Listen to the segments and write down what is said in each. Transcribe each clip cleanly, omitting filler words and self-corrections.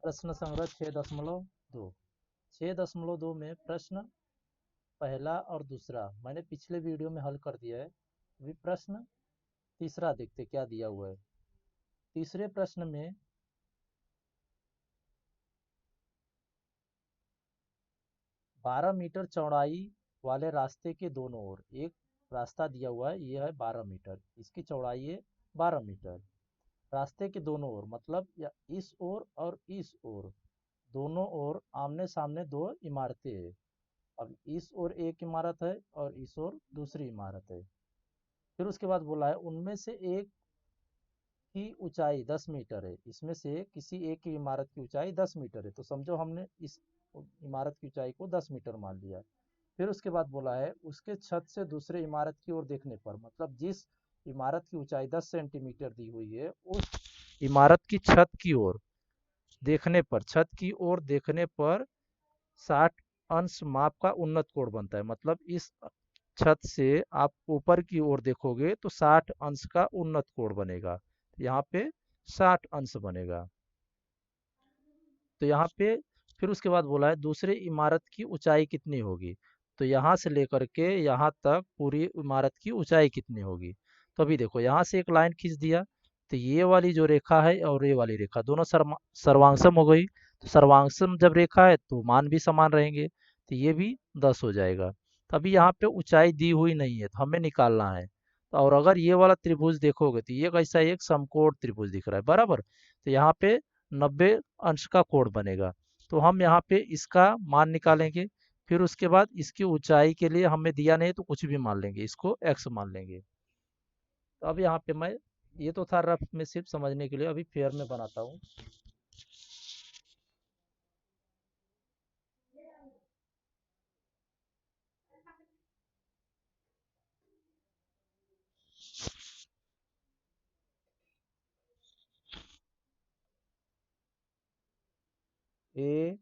प्रश्न संग्रह 6.2। 6.2 में प्रश्न पहला और दूसरा मैंने पिछले वीडियो में हल कर दिया है। अभी प्रश्न तीसरा देखते क्या दिया हुआ है। तीसरे प्रश्न में 12 मीटर चौड़ाई वाले रास्ते के दोनों ओर एक रास्ता दिया हुआ है, ये है 12 मीटर, इसकी चौड़ाई है 12 मीटर। रास्ते के दोनों ओर मतलब या इस ओर और इस ओर, दोनों ओर आमने सामने दो इमारतें हैं। अब इस ओर एक इमारत है और इस ओर दूसरी इमारत है। फिर उसके बाद बोला है उनमें से एक की ऊंचाई 10 मीटर है। इसमें से किसी एक की इमारत की ऊंचाई 10 मीटर है, तो समझो हमने इस इमारत की ऊंचाई को 10 मीटर मान लिया। फिर उसके बाद बोला है उसके छत से दूसरे इमारत की ओर देखने पर, मतलब जिस इमारत की ऊंचाई 10 सेंटीमीटर दी हुई है उस इमारत की छत की ओर देखने पर, छत की ओर देखने पर 60 अंश माप का उन्नत कोण बनता है। मतलब इस छत से आप ऊपर की ओर देखोगे तो 60 अंश का उन्नत कोण बनेगा। यहाँ पे 60 अंश बनेगा। तो यहाँ पे फिर उसके बाद बोला है दूसरे इमारत की ऊंचाई कितनी होगी। तो यहाँ से लेकर के यहाँ तक पूरी इमारत की ऊंचाई कितनी होगी। तो अभी देखो यहाँ से एक लाइन खींच दिया, तो ये वाली जो रेखा है और ये वाली रेखा दोनों सर्वांगसम हो गई। तो सर्वांगसम जब रेखा है तो मान भी समान रहेंगे, तो ये भी 10 हो जाएगा। तो अभी यहाँ पे ऊंचाई दी हुई नहीं है तो हमें निकालना है। तो और अगर ये वाला त्रिभुज देखोगे तो ये कैसा एक समकोण त्रिभुज दिख रहा है बराबर। तो यहाँ पे 90 अंश का कोण बनेगा। तो हम यहाँ पे इसका मान निकालेंगे। फिर उसके बाद इसकी ऊंचाई के लिए हमें दिया नहीं तो कुछ भी मान लेंगे, इसको x मान लेंगे। तो अब यहाँ पे मैं, ये तो था रफ में सिर्फ समझने के लिए, अभी फेयर में बनाता हूँ। ए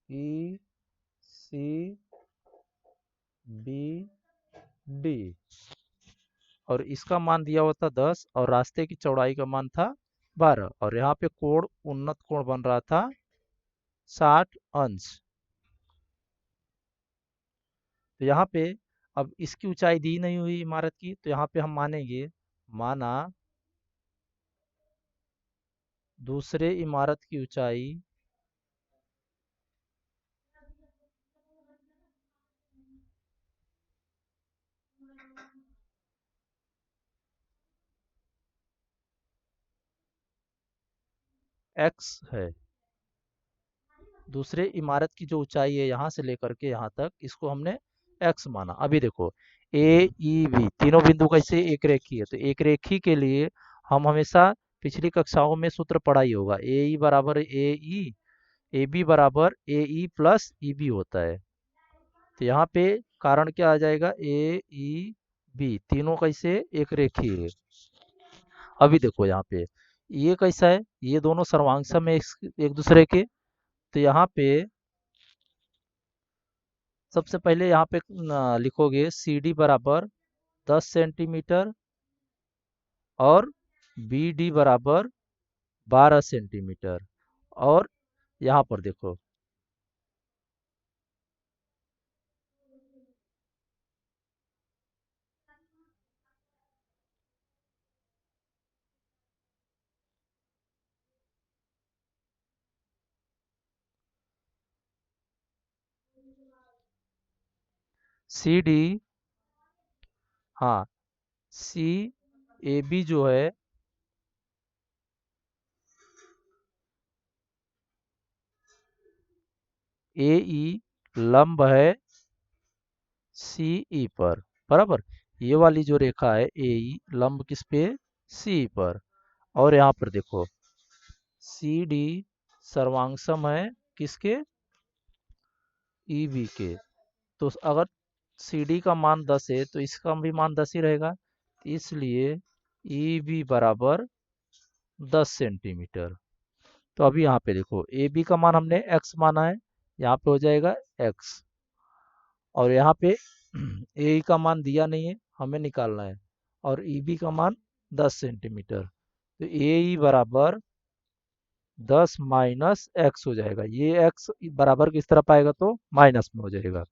ई सी बी डी, और इसका मान दिया हुआ था 10 और रास्ते की चौड़ाई का मान था 12, और यहाँ पे कोण उन्नत कोण बन रहा था 60 अंश। तो यहाँ पे अब इसकी ऊंचाई दी नहीं हुई इमारत की, तो यहाँ पे हम मानेंगे, माना दूसरे इमारत की ऊंचाई x है। दूसरे इमारत की जो ऊंचाई है यहाँ से लेकर के यहाँ तक, इसको हमने x माना। अभी देखो ए ई बी तीनों बिंदु कैसे एक रेखी है, तो एक रेखी के लिए हम हमेशा पिछली कक्षाओं में सूत्र पढ़ा ही होगा, ए ई बराबर ए ई, ए बी बराबर ए ई प्लस ई बी होता है। तो यहाँ पे कारण क्या आ जाएगा, ए ई बी तीनों कैसे एक रेखी है। अभी देखो यहाँ पे ये कैसा है, ये दोनों सर्वांगसम है एक दूसरे के। तो यहाँ पे सबसे पहले यहाँ पे लिखोगे सी डी बराबर 10 सेंटीमीटर और बी डी बराबर 12 सेंटीमीटर। और यहाँ पर देखो सी डी, हाँ सी ए बी जो है, ए ई लंब है सी ई पर बराबर। ये वाली जो रेखा है ए ई लंब किस पे, सी पर। और यहाँ पर देखो सी डी सर्वांगसम है किसके, ई बी के। तो अगर सी डी का मान 10 है तो इसका भी मान 10 ही रहेगा, इसलिए ई बी बराबर 10 सेंटीमीटर। तो अभी यहाँ पे देखो ए बी का मान हमने x माना है, यहाँ पे हो जाएगा x। और यहाँ पे ए का मान दिया नहीं है, हमें निकालना है, और ई बी का मान 10 सेंटीमीटर। तो ए ई बराबर 10 माइनस एक्स हो जाएगा, ये एक्स बराबर किस तरफ आएगा तो माइनस में हो जाएगा।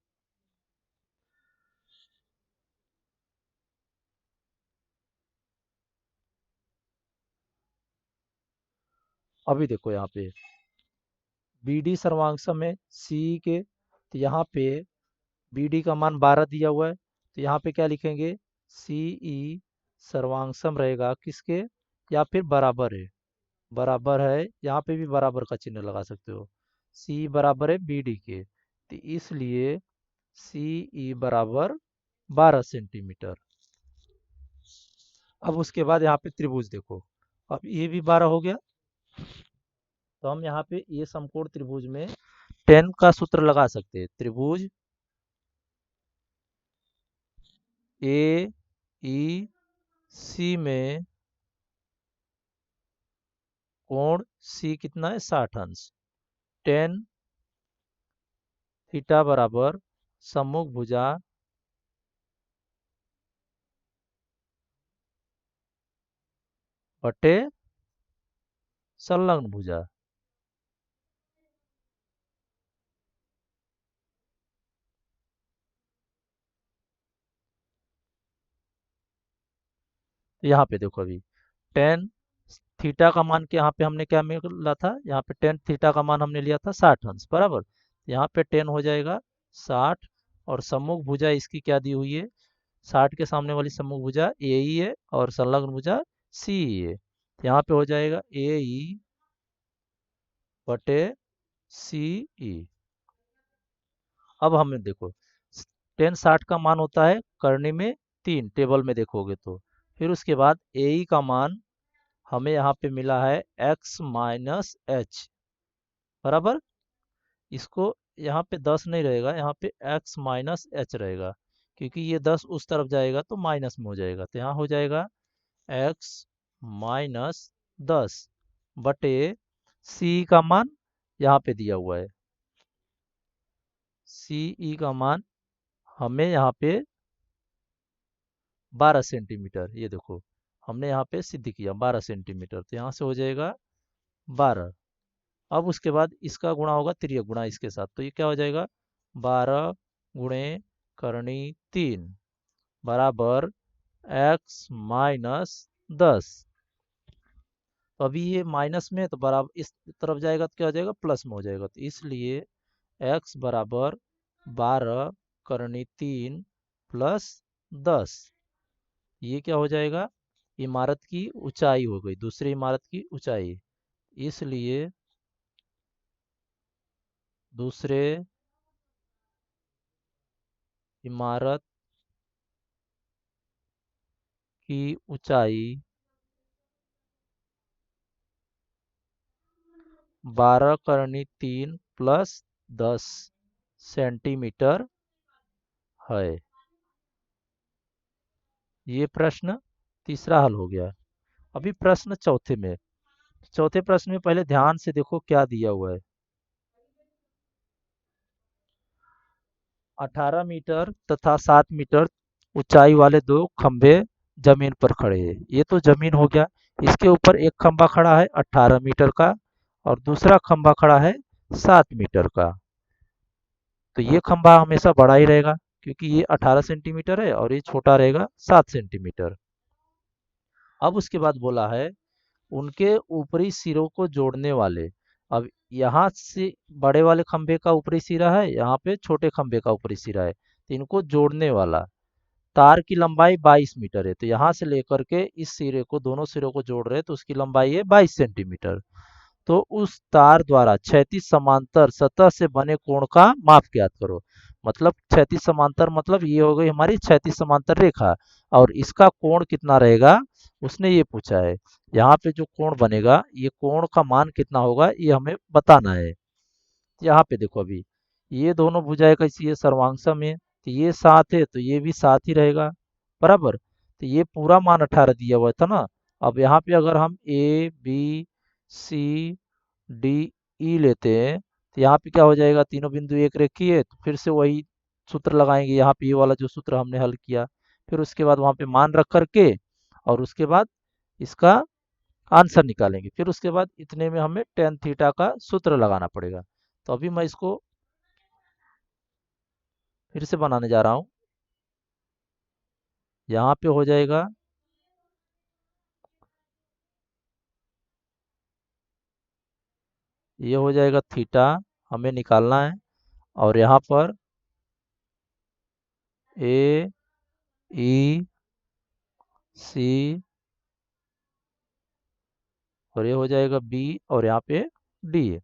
अभी देखो यहाँ पे बी डी सर्वांशम है सी के, तो यहाँ पे बी डी का मान 12 दिया हुआ है, तो यहाँ पे क्या लिखेंगे, सी ई सर्वांशम रहेगा किसके, या फिर बराबर है, बराबर है, यहाँ पे भी बराबर का चिन्ह लगा सकते हो, सी बराबर है बी डी के, तो इसलिए सी ई बराबर 12 सेंटीमीटर। अब उसके बाद यहाँ पे त्रिभुज देखो, अब ये भी 12 हो गया, तो हम यहाँ पे ये समकोण त्रिभुज में 10 का सूत्र लगा सकते हैं। त्रिभुज ए ई सी में कोण सी कितना है 60 अंश, 10 थीटा बराबर सम्मुख भुजा बटे संलग्न भुजा। तो यहाँ पे देखो अभी टेन थीटा का मान के यहाँ पे हमने क्या मिला था, यहाँ पे टेन थीटा का मान हमने लिया था 60 अंश बराबर, यहाँ पे 10 हो जाएगा 60, और सम्मुख भुजा इसकी क्या दी हुई है, 60 के सामने वाली सम्मुख भुजा ए ई है और संलग्न भुजा सी ई है, तो यहाँ पे हो जाएगा ए ई बटे सी ई। अब हमें देखो 10 60 का मान होता है करनी में 3, टेबल में देखोगे तो, फिर उसके बाद ए ई का मान हमें यहाँ पे मिला है x माइनस एच बराबर, इसको यहाँ पे 10 नहीं रहेगा, यहाँ पे x माइनस एच रहेगा, क्योंकि ये 10 उस तरफ जाएगा तो माइनस में हो जाएगा, तो यहाँ हो जाएगा x माइनस 10 बटे c का मान यहाँ पे दिया हुआ है, सी ई का मान हमें यहाँ पे 12 सेंटीमीटर, ये देखो हमने यहाँ पे सिद्ध किया 12 सेंटीमीटर, तो यहाँ से हो जाएगा 12। अब उसके बाद इसका गुणा होगा तिर्यक गुणा इसके साथ, तो ये क्या हो जाएगा 12 गुणे करनी 3 बराबर x माइनस 10। तो अभी ये माइनस में है, तो बराबर इस तरफ जाएगा तो क्या हो जाएगा प्लस में हो जाएगा, तो इसलिए x बराबर 12 करनी 3 प्लस 10, ये क्या हो जाएगा, इमारत की ऊंचाई हो गई, दूसरी इमारत की ऊंचाई, इसलिए दूसरे इमारत की ऊंचाई 12 करनी 3 प्लस 10 सेंटीमीटर है। ये प्रश्न तीसरा हल हो गया। अभी प्रश्न चौथे में, चौथे प्रश्न में पहले ध्यान से देखो क्या दिया हुआ है, 18 मीटर तथा 7 मीटर ऊंचाई वाले दो खंभे जमीन पर खड़े हैं, ये तो जमीन हो गया, इसके ऊपर एक खंभा खड़ा है 18 मीटर का और दूसरा खंभा खड़ा है 7 मीटर का, तो ये खंभा हमेशा बड़ा ही रहेगा क्योंकि ये 18 सेंटीमीटर है और ये छोटा रहेगा 7 सेंटीमीटर। अब उसके बाद बोला है उनके ऊपरी सिरों को जोड़ने वाले, अब यहाँ से बड़े वाले खंभे का ऊपरी सिरा है, यहाँ पे छोटे खंभे का ऊपरी सिरा है, तो इनको जोड़ने वाला तार की लंबाई 22 मीटर है, तो यहाँ से लेकर के इस सिरे को, दोनों सिरों को जोड़ रहे हैं तो उसकी लंबाई है 22 सेंटीमीटर। तो उस तार द्वारा क्षैतिज समांतर सतह से बने कोण का माप ज्ञात करो, मतलब क्षैतिज समांतर मतलब ये हो गई हमारी क्षैतिज समांतर रेखा, और इसका कोण कितना रहेगा उसने ये पूछा है, यहाँ पे जो कोण बनेगा ये कोण का मान कितना होगा ये हमें बताना है। यहाँ पे देखो अभी ये दोनों भुजाएं कैसी है सर्वांगसम है, तो ये 7 है तो ये भी 7 ही रहेगा बराबर, तो ये पूरा मान 18 दिया हुआ था ना। अब यहाँ पे अगर हम A B C D E लेते हैं तो यहाँ पे क्या हो जाएगा, तीनों बिंदु एक रेखीय है, तो फिर से वही सूत्र लगाएंगे, यहाँ पे ये वाला जो सूत्र हमने हल किया, फिर उसके बाद वहाँ पे मान रख करके और उसके बाद इसका आंसर निकालेंगे। फिर उसके बाद इतने में हमें टेन थीटा का सूत्र लगाना पड़ेगा। तो अभी मैं इसको फिर से बनाने जा रहा हूँ। यहाँ पे हो जाएगा, ये हो जाएगा थीटा, हमें निकालना है। और यहाँ पर ए ई सी, और ये हो जाएगा बी, और यहाँ पे डी है।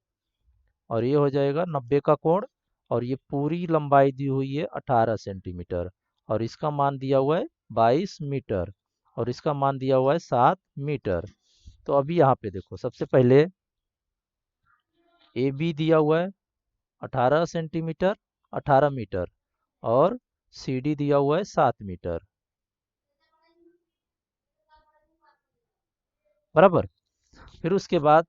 और ये हो जाएगा 90 का कोण। और ये पूरी लंबाई दी हुई है 18 सेंटीमीटर। और इसका मान दिया हुआ है 22 मीटर। और इसका मान दिया हुआ है 7 मीटर। तो अभी यहाँ पे देखो, सबसे पहले ए बी दिया हुआ है 18 सेंटीमीटर, 18 मीटर। और सी डी दिया हुआ है 7 मीटर। बराबर। फिर उसके बाद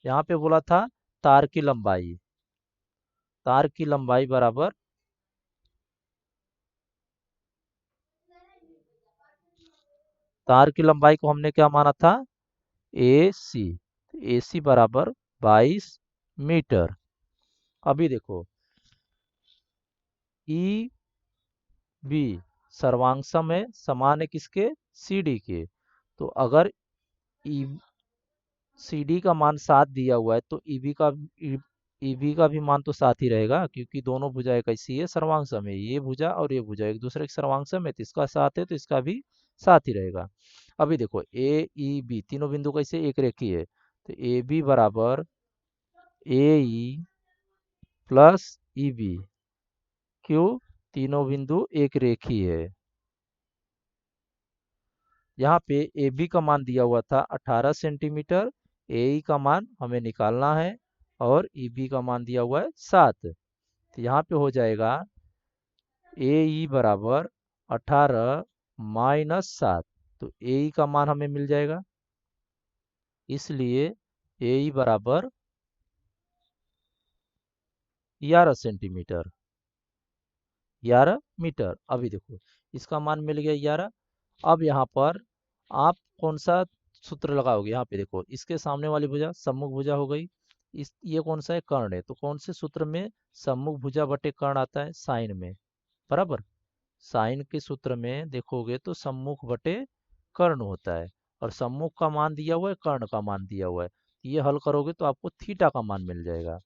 यहाँ पे बोला था तार की लंबाई। तार की लंबाई बराबर, तार की लंबाई को हमने क्या माना था, ए सी। ए सी बराबर 22 मीटर। अभी देखो, ई बी सर्वांशम है, समान है किसके, सी डी के। तो अगर ई सी डी का मान 7 दिया हुआ है तो ईबी का भी मान तो 7 ही रहेगा, क्योंकि दोनों भुजाएं कैसी है, सर्वांशम है। ये भुजा और ये भुजा एक दूसरे के सर्वांशम है, तो इसका 7 है तो इसका भी 7 ही रहेगा। अभी देखो, ए ई बी तीनों बिंदु कैसे, एक रेखीय है। तो ए बी बराबर ए ई प्लस ई बी। क्यों, तीनों बिंदु एक रेखीय है। यहाँ पे ए बी का मान दिया हुआ था 18 सेंटीमीटर, ए ई का मान हमें निकालना है, और ई बी का मान दिया हुआ है 7। तो यहाँ पे हो जाएगा ए ई बराबर 18 माइनस 7। तो ए ई का मान हमें मिल जाएगा, इसलिए ए ई बराबर 11 सेंटीमीटर, 11 मीटर। अभी देखो, इसका मान मिल गया 11। अब यहाँ पर आप कौन सा सूत्र लगाओगे, यहाँ पे देखो, इसके सामने वाली भुजा सम्मुख भुजा हो गई। इस ये कौन सा है, कर्ण है। तो कौन से सूत्र में सम्मुख भुजा बटे कर्ण आता है, साइन में। बराबर। साइन के सूत्र में देखोगे तो सम्मुख बटे कर्ण होता है। और सम्मुख का मान दिया हुआ है, कर्ण का मान दिया हुआ है। ये हल करोगे तो आपको थीटा का मान मिल जाएगा।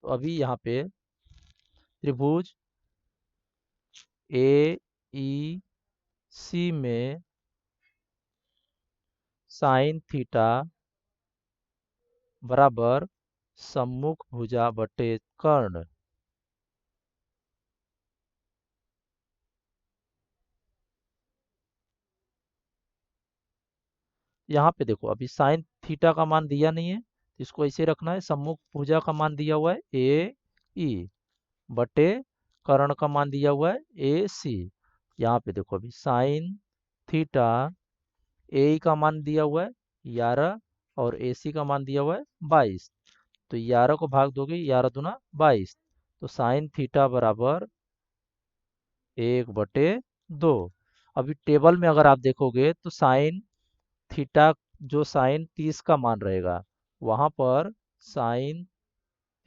तो अभी यहाँ पे त्रिभुज ए ई सी में साइन थीटा बराबर सम्मुख भुजा बटे कर्ण। यहाँ पे देखो, अभी साइन थीटा का मान दिया नहीं है, तो इसको ऐसे रखना है। सम्मुख भुजा का मान दिया हुआ है ए ई बटे कर्ण का मान दिया हुआ है ए सी। यहाँ पे देखो, अभी साइन थीटा, ए का मान दिया हुआ है 11, और ए सी का मान दिया हुआ है 22। तो 11 को भाग दोगे, 11 दूना 22। तो साइन थीटा बराबर 1/2। अभी टेबल में अगर आप देखोगे तो साइन थीटा, जो साइन 30 का मान रहेगा, वहां पर साइन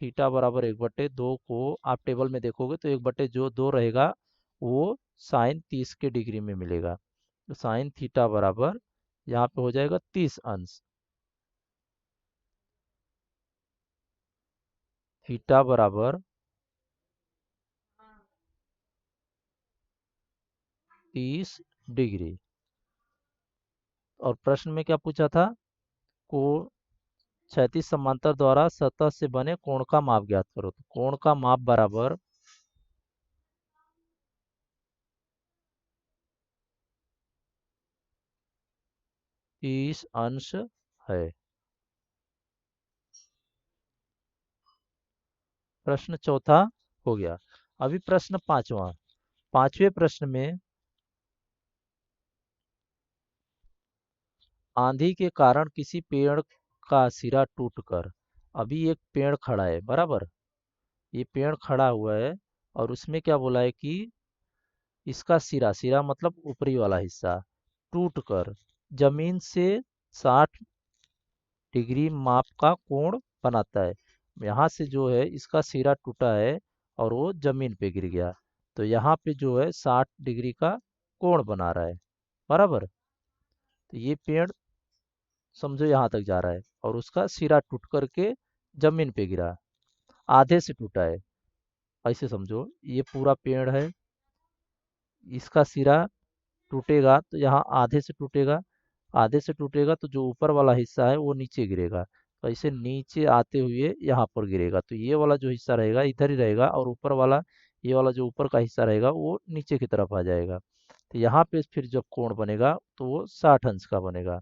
थीटा बराबर 1/2 को आप टेबल में देखोगे तो 1/2 रहेगा, वो साइन 30 के डिग्री में मिलेगा। तो साइन थीटा बराबर यहाँ पे हो जाएगा 30 अंश। थीटा बराबर 30 डिग्री। और प्रश्न में क्या पूछा था, को क्षैतिज समांतर द्वारा सतह से बने कोण का माप ज्ञात करो। तो कोण का माप बराबर 30 अंश है। प्रश्न चौथा हो गया। अभी प्रश्न पांचवा। पांचवें प्रश्न में, आंधी के कारण किसी पेड़ का सिरा टूटकर, अभी एक पेड़ खड़ा है, बराबर। ये पेड़ खड़ा हुआ है, और उसमें क्या बोला है कि इसका सिरा, सिरा मतलब ऊपरी वाला हिस्सा, टूटकर जमीन से 60 डिग्री माप का कोण बनाता है। यहाँ से जो है इसका सिरा टूटा है और वो जमीन पे गिर गया, तो यहाँ पे जो है 60 डिग्री का कोण बना रहा है। बराबर। तो ये पेड़ समझो यहाँ तक जा रहा है और उसका सिरा टूट करके जमीन पे गिरा, आधे से टूटा है। ऐसे समझो ये पूरा पेड़ है, इसका सिरा टूटेगा तो यहाँ आधे से टूटेगा, आधे से टूटेगा तो जो ऊपर वाला हिस्सा है वो नीचे गिरेगा, तो ऐसे नीचे आते हुए यहाँ पर गिरेगा, तो ये वाला जो हिस्सा रहेगा इधर ही रहेगा और ऊपर वाला, ये वाला जो ऊपर का हिस्सा रहेगा वो नीचे की तरफ आ जाएगा। तो यहाँ पे फिर जब कोण बनेगा तो वो 60 अंश का बनेगा।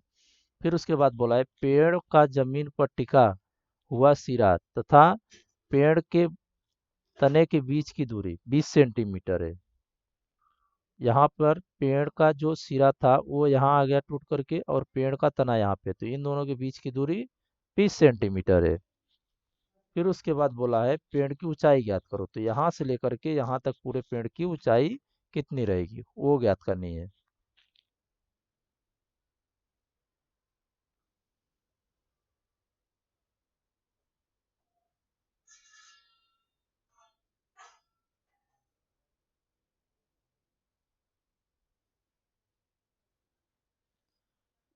फिर उसके बाद बोला है पेड़ का जमीन पर टिका हुआ सिरा तथा पेड़ के तने के बीच की दूरी 20 सेंटीमीटर है। यहाँ पर पेड़ का जो सिरा था वो यहाँ आ गया टूट करके और पेड़ का तना यहाँ पे, तो इन दोनों के बीच की दूरी 20 सेंटीमीटर है। फिर उसके बाद बोला है पेड़ की ऊंचाई ज्ञात करो, तो यहाँ से लेकर के यहाँ तक पूरे पेड़ की ऊंचाई कितनी रहेगी वो ज्ञात करनी है।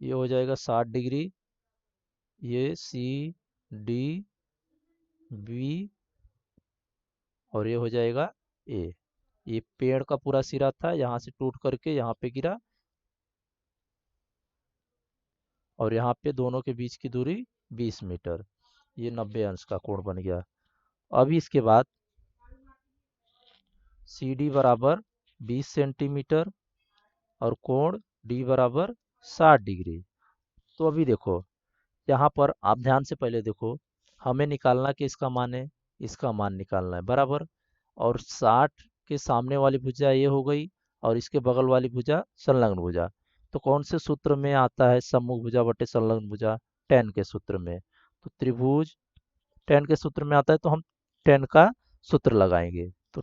ये हो जाएगा 60 डिग्री, ये सी डी बी और ये हो जाएगा ए। ये पेड़ का पूरा सिरा था, यहाँ से टूट करके यहाँ पे गिरा और यहाँ पे दोनों के बीच की दूरी 20 मीटर, ये 90 अंश का कोण बन गया। अब इसके बाद सी डी बराबर 20 सेंटीमीटर और कोण डी बराबर 60 डिग्री। तो अभी देखो यहाँ पर आप ध्यान से पहले देखो, हमें निकालना कि इसका मान है, इसका मान निकालना है। बराबर। और 60 के सामने वाली भुजा ये हो गई और इसके बगल वाली भुजा संलग्न भुजा। तो कौन से सूत्र में आता है सम्मुख भुजा बटे संलग्न भुजा? टेन के सूत्र में। तो त्रिभुज टेन के सूत्र में आता है तो हम टेन का सूत्र लगाएंगे। तो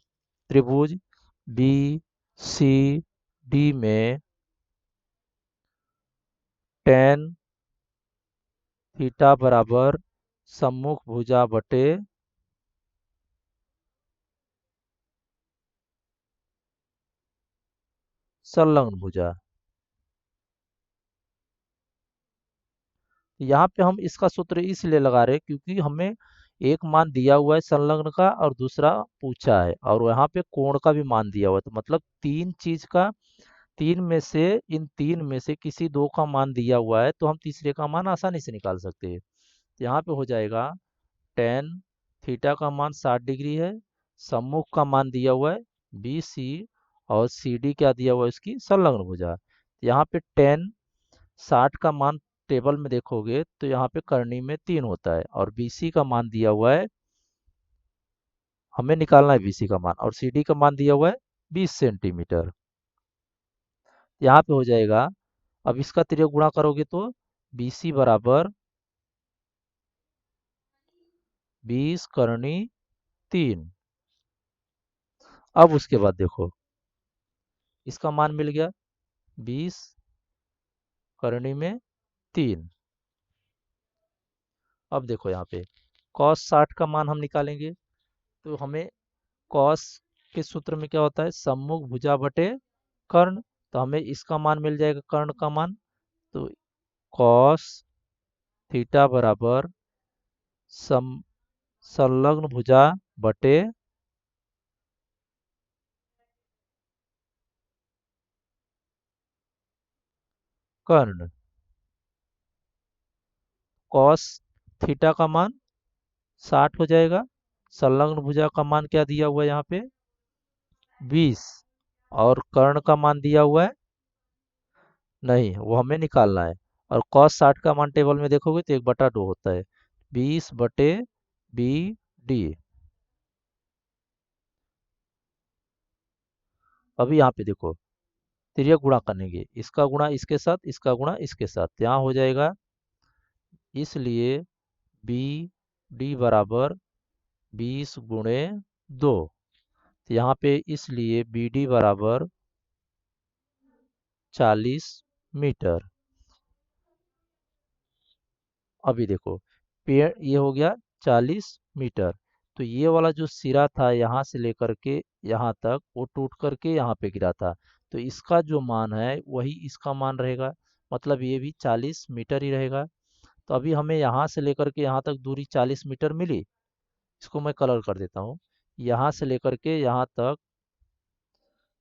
त्रिभुज बी सी डी में टेन थीटा बराबर सम्मुख भुजा बटे संलग्न भुजा। यहाँ पे हम इसका सूत्र इसलिए लगा रहे हैं क्योंकि हमें एक मान दिया हुआ है संलग्न का और दूसरा पूछा है और यहाँ पे कोण का भी मान दिया हुआ है, तो मतलब तीन चीज का, तीन में से, इन तीन में से किसी दो का मान दिया हुआ है तो हम तीसरे का मान आसानी से निकाल सकते हैं। तो यहाँ पे हो जाएगा टेन थीटा का मान 60 डिग्री है, सम्मुख का मान दिया हुआ है बी सी और सी डी क्या दिया हुआ है इसकी संलग्न भुजा। यहाँ पे टेन 60 का मान टेबल में देखोगे तो यहाँ पे करनी में 3 होता है और बीसी का मान दिया हुआ है, हमें निकालना है बीसी का मान, और सीडी का मान दिया हुआ है 20 सेंटीमीटर। यहाँ पे हो जाएगा, अब इसका तिर्यक गुणा करोगे तो बीसी बराबर 20 करनी 3। अब उसके बाद देखो इसका मान मिल गया 20 करनी में 3। अब देखो यहाँ पे cos 60 का मान हम निकालेंगे, तो हमें cos के सूत्र में क्या होता है सम्मुख भुजा बटे कर्ण, तो हमें इसका मान मिल जाएगा कर्ण का मान। तो cos थीटा बराबर सम संलग्न भुजा बटे कर्ण। cos थीटा का मान 60 हो जाएगा, संलग्न भुजा का मान क्या दिया हुआ है यहाँ पे 20 और कर्ण का मान दिया हुआ है नहीं, वो हमें निकालना है। और cos 60 का मान टेबल में देखोगे तो 1/2 होता है, 20 बटे बी डी। अभी यहाँ पे देखो तिर्यक गुणा करेंगे, इसका गुणा इसके साथ, इसका गुणा इसके साथ, यहाँ हो जाएगा, इसलिए बी डी बराबर 20 गुणे 2। तो यहाँ पे इसलिए बी डी बराबर 40 मीटर। अभी देखो, पेड़ ये हो गया 40 मीटर। तो ये वाला जो सिरा था यहाँ से लेकर के यहाँ तक, वो टूट करके यहाँ पे गिरा था। तो इसका जो मान है वही इसका मान रहेगा, मतलब ये भी 40 मीटर ही रहेगा। तो अभी हमें यहाँ से लेकर के यहाँ तक दूरी 40 मीटर मिली। इसको मैं कलर कर देता हूँ। यहाँ से लेकर के यहाँ तक,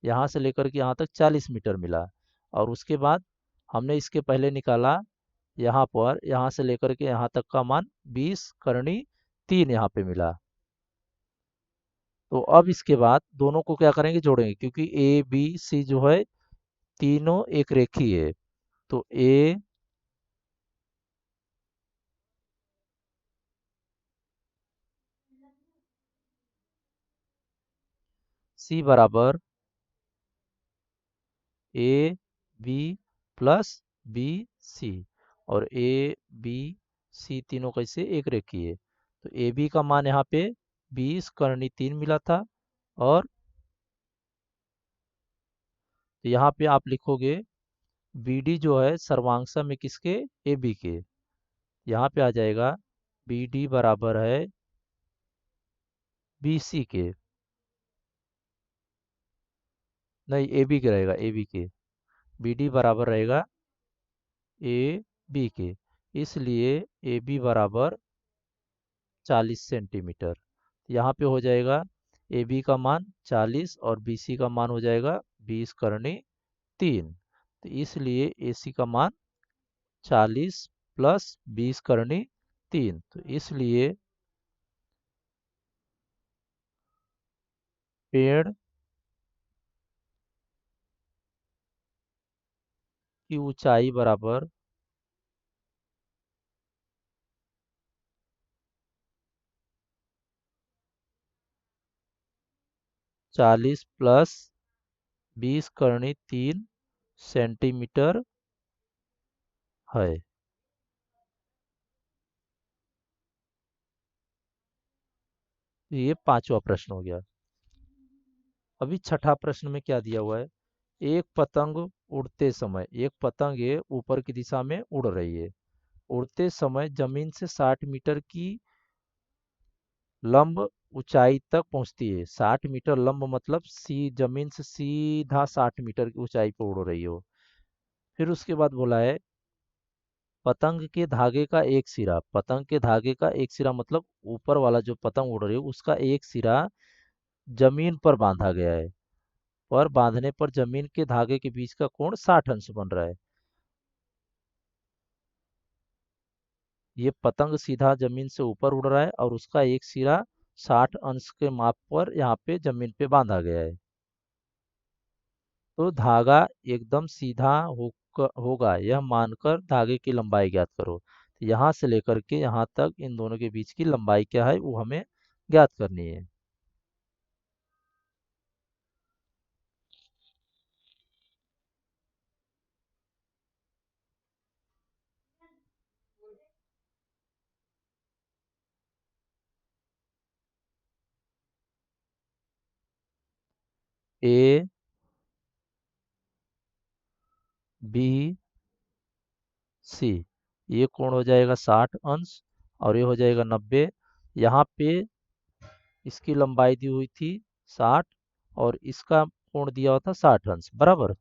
यहाँ से लेकर के यहाँ तक 40 मीटर मिला। और उसके बाद हमने इसके पहले निकाला यहाँ पर, यहाँ से लेकर के यहाँ तक का मान 20 करनी 3 यहाँ पे मिला। तो अब इसके बाद दोनों को क्या करेंगे, जोड़ेंगे, क्योंकि ए बी सी जो है तीनों एक रेखी है। तो ए सी बराबर A B plus B C. और ए बी सी तीनों कैसे एक रेखी है। तो ए बी का मान यहाँ पे 20 करनी 3 मिला था। और यहाँ पे आप लिखोगे बी डी जो है सर्वांशा में किसके, ए बी के। यहाँ पे आ जाएगा बी डी बराबर है बी सी के, नहीं ए बी के रहेगा, ए बी के। बी डी बराबर रहेगा ए बी के। इसलिए ए बी बराबर 40 सेंटीमीटर। यहाँ पे हो जाएगा ए बी का मान 40 और बी सी का मान हो जाएगा 20 करनी 3। तो इसलिए ए सी का मान 40 + 20 करनी 3। तो इसलिए पेड़ की ऊंचाई बराबर 40 + 20 करनी 3 सेंटीमीटर है। ये पांचवा प्रश्न हो गया। अभी छठा प्रश्न में क्या दिया हुआ है। एक पतंग उड़ते समय, एक पतंग ये ऊपर की दिशा में उड़ रही है। उड़ते समय जमीन से 60 मीटर की लंब ऊंचाई तक पहुंचती है। 60 मीटर लंब मतलब जमीन से सीधा 60 मीटर की ऊंचाई पर उड़ रही हो। फिर उसके बाद बोला है पतंग के धागे का एक सिरा, पतंग के धागे का एक सिरा मतलब ऊपर वाला जो पतंग उड़ रही है उसका एक सिरा जमीन पर बांधा गया है। पर बांधने पर जमीन के धागे के बीच का कोण 60 अंश बन रहा है। ये पतंग सीधा जमीन से ऊपर उड़ रहा है और उसका एक सिरा 60 अंश के माप पर यहाँ पे जमीन पे बांधा गया है। तो धागा एकदम सीधा होगा यह मानकर धागे की लंबाई ज्ञात करो। तो यहाँ से लेकर के यहाँ तक इन दोनों के बीच की लंबाई क्या है वो हमें ज्ञात करनी है। ए बी सी, ये कोण हो जाएगा 60 अंश और ये हो जाएगा 90। यहाँ पे इसकी लंबाई दी हुई थी 60 और इसका कोण दिया हुआ था 60 अंश बराबर।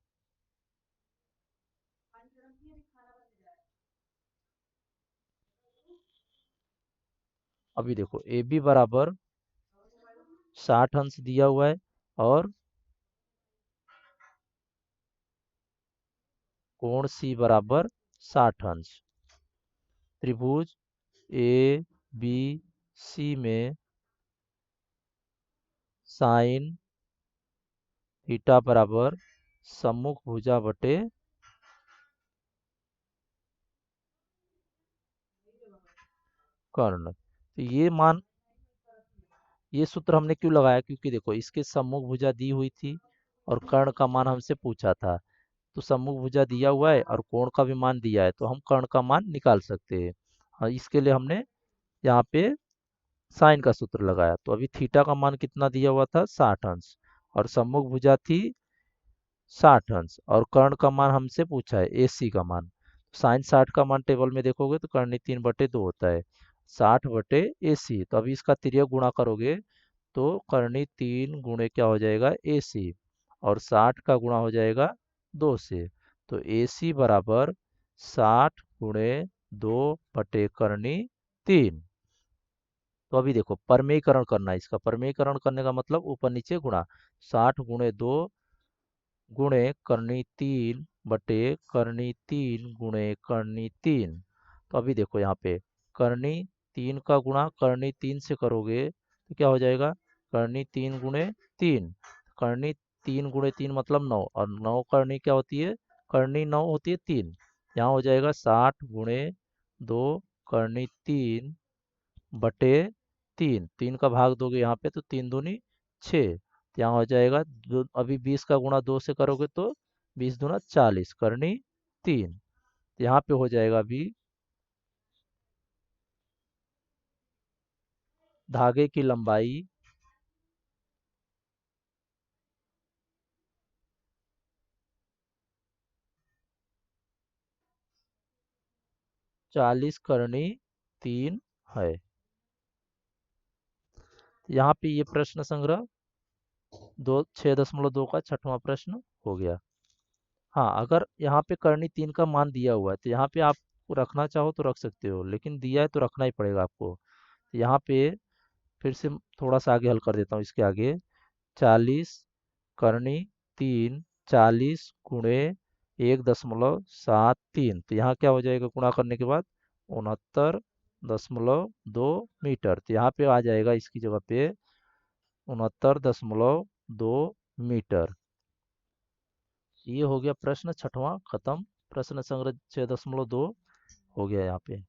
अभी देखो ए बी बराबर 60 अंश दिया हुआ है और कोण सी बराबर 60 अंश। त्रिभुज ए बी सी में साइन थीटा बराबर सम्मुख भुजा बटे कर्ण। तो ये सूत्र हमने क्यों लगाया, क्योंकि देखो इसके सम्मुख भुजा दी हुई थी और कर्ण का मान हमसे पूछा था। तो सम्मुख भुजा दिया हुआ है और कोण का भी मान दिया है तो हम कर्ण का मान निकाल सकते हैं। और इसके लिए हमने यहाँ पे साइन का सूत्र लगाया। तो अभी थीटा का मान कितना दिया हुआ था 60 अंश और सम्मुख भुजा थी 60 अंश, और कर्ण का मान हमसे पूछा है AC का मान। साइन 60 का मान टेबल में देखोगे तो कर्ण 3/2 होता है। 60/AC, तो अभी इसका तिर्यक गुणा करोगे तो करनी 3 गुणे क्या हो जाएगा AC, और 60 का गुणा हो जाएगा 2 से। तो AC बराबर 60 गुणे 2/करनी 3। तो अभी देखो परमेयीकरण करना है इसका। परमेयीकरण करने का मतलब ऊपर नीचे गुणा। 60 गुणे 2 गुणे करनी 3/करनी 3 गुणे करनी 3। तो अभी देखो यहाँ पे करनी 3 का गुणा करनी 3 से करोगे तो क्या हो जाएगा, करनी 3 गुणे 3। करनी 3 गुणे 3 मतलब 9, और 9 करनी क्या होती है, करनी 9 होती है 3। यहाँ हो जाएगा 60 गुणे 2 करनी 3/3। 3 का भाग दोगे यहाँ पे तो 3 दूनी 6। यहाँ हो जाएगा अभी 20 का गुणा 2 से करोगे तो 20 दूना 40 करनी 3। यहाँ पे हो जाएगा अभी धागे की लंबाई 40 करनी 3 है। यहाँ पे ये प्रश्न संग्रह 6.2 का छठवां प्रश्न हो गया। हाँ, अगर यहाँ पे करनी 3 का मान दिया हुआ है तो यहाँ पे आप रखना चाहो तो रख सकते हो, लेकिन दिया है तो रखना ही पड़ेगा आपको। यहाँ पे फिर से थोड़ा सा आगे हल कर देता हूँ इसके आगे। 40 करनी 3, 40 गुणे 1.73, तो यहाँ क्या हो जाएगा गुणा करने के बाद 69.2 मीटर। तो यहाँ पे आ जाएगा इसकी जगह पे 69.2 मीटर। ये हो गया प्रश्न छठवां खत्म। प्रश्न संग्रह 6.2 हो गया यहाँ पे।